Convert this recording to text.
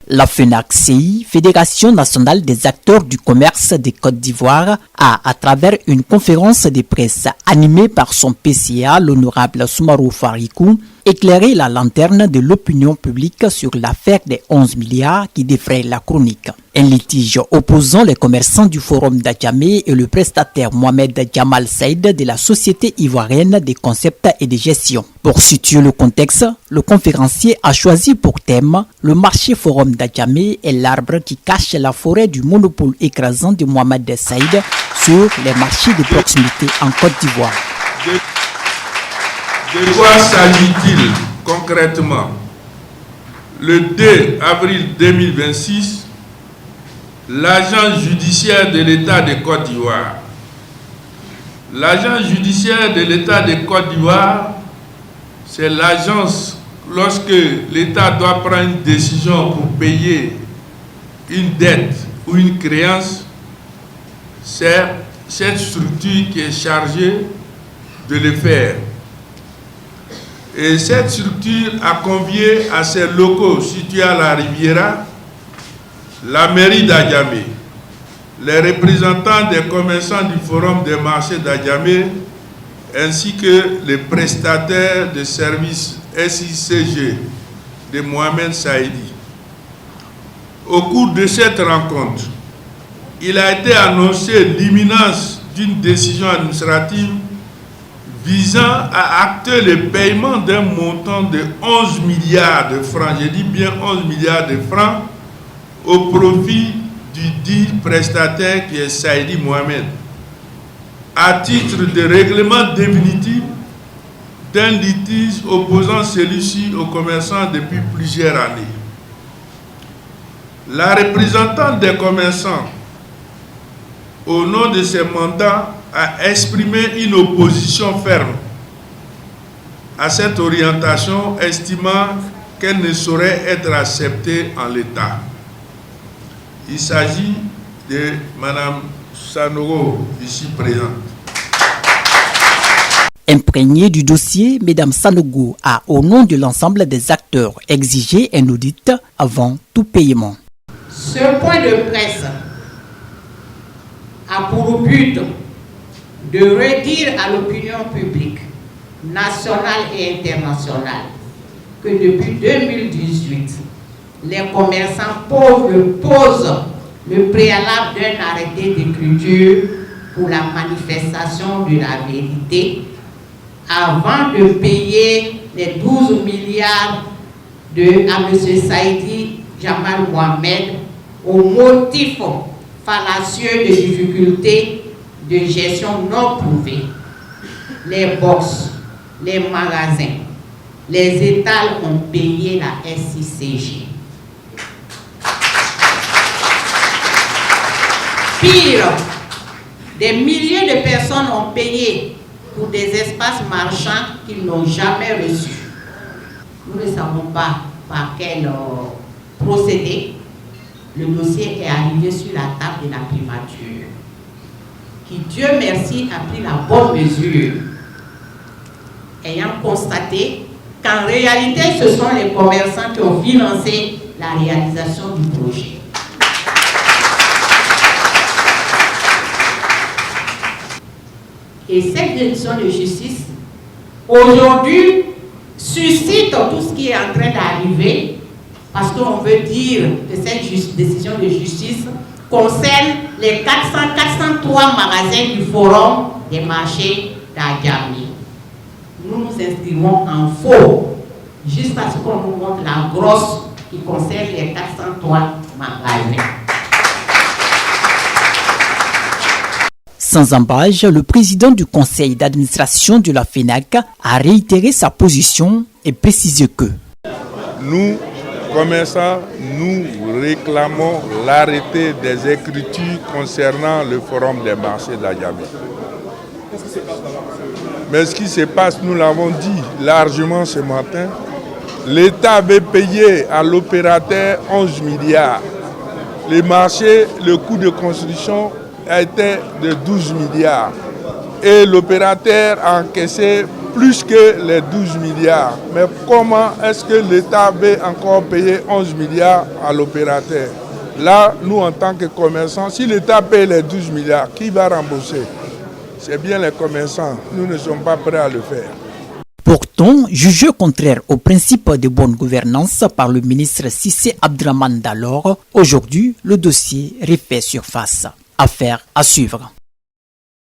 La FENAC-CI, Fédération nationale des acteurs du commerce de Côte d'Ivoire, a, à travers une conférence de presse animée par son PCA, l'honorable Soumarou Farikou, éclairé la lanterne de l'opinion publique sur l'affaire des 11 milliards qui défraie la chronique. Un litige opposant les commerçants du Forum d'Adjamé et le prestataire Mohamed Jamal Saïd de la Société ivoirienne des concepts et de gestion. Pour situer le contexte, le conférencier a choisi pour thème le marché Forum d'Adjamé et l'arbre qui cache la forêt du monopole écrasant de Mohamed Saïd sur les marchés de proximité en Côte d'Ivoire. De quoi s'agit-il concrètement? Le 2 avril 2026, l'agent judiciaire de l'État de Côte d'Ivoire. L'agent judiciaire de l'État de Côte d'Ivoire, c'est l'agence lorsque l'État doit prendre une décision pour payer une dette ou une créance. C'est cette structure qui est chargée de le faire. Et cette structure a convié à ses locaux situés à la Riviera, la mairie d'Adjamé, les représentants des commerçants du Forum des marchés d'Adjamé, ainsi que les prestataires de services SICG de Mohamed Saïdi. Au cours de cette rencontre, il a été annoncé l'imminence d'une décision administrative visant à acter le paiement d'un montant de 11 milliards de francs, je dis bien 11 milliards de francs, au profit du dit prestataire qui est Saïdi Mohamed, à titre de règlement définitif d'un litige opposant celui-ci aux commerçants depuis plusieurs années. La représentante des commerçants, au nom de ses mandats, a exprimé une opposition ferme à cette orientation, estimant qu'elle ne saurait être acceptée en l'état. Il s'agit de Mme Sanogo, ici présente. Imprégnée du dossier, Mme Sanogo a, au nom de l'ensemble des acteurs, exigé un audit avant tout paiement. Ce point de presse a pour but de redire à l'opinion publique nationale et internationale que depuis 2018, les commerçants pauvres posent le préalable d'un arrêté d'écriture pour la manifestation de la vérité avant de payer les 12 milliards à M. Saïdi Jamal Mohamed au motif fallacieux de difficultés de gestion non prouvées. Les bourses, les magasins, les étals ont payé la SICG. Pire, des milliers de personnes ont payé pour des espaces marchands qu'ils n'ont jamais reçus. Nous ne savons pas par quel procédé le dossier est arrivé sur la table de la primature, qui, Dieu merci, a pris la bonne mesure, ayant constaté qu'en réalité, ce sont les commerçants qui ont financé la réalisation du projet. Et cette décision de justice, aujourd'hui, suscite tout ce qui est en train d'arriver, parce qu'on veut dire que cette décision de justice concerne les 403 magasins du Forum des marchés d'Adjamé. Nous nous inscrivons en faux, jusqu'à ce qu'on nous montre la grosse qui concerne les 403 magasins. Sans embâche, le président du conseil d'administration de la FENAC a réitéré sa position et précisé que nous, commerçants, nous réclamons l'arrêté des écritures concernant le Forum des marchés d'Adjamé. Mais ce qui se passe, nous l'avons dit largement ce matin, l'État avait payé à l'opérateur 11 milliards. Les marchés, le coût de construction a été de 12 milliards. Et l'opérateur a encaissé plus que les 12 milliards. Mais comment est-ce que l'État veut encore payer 11 milliards à l'opérateur? Là, nous, en tant que commerçants, si l'État paye les 12 milliards, qui va rembourser? C'est bien les commerçants. Nous ne sommes pas prêts à le faire. Pourtant, jugé contraire au principe de bonne gouvernance par le ministre Cissé Abdrahmane d'alors, aujourd'hui, le dossier refait surface. Affaire à suivre.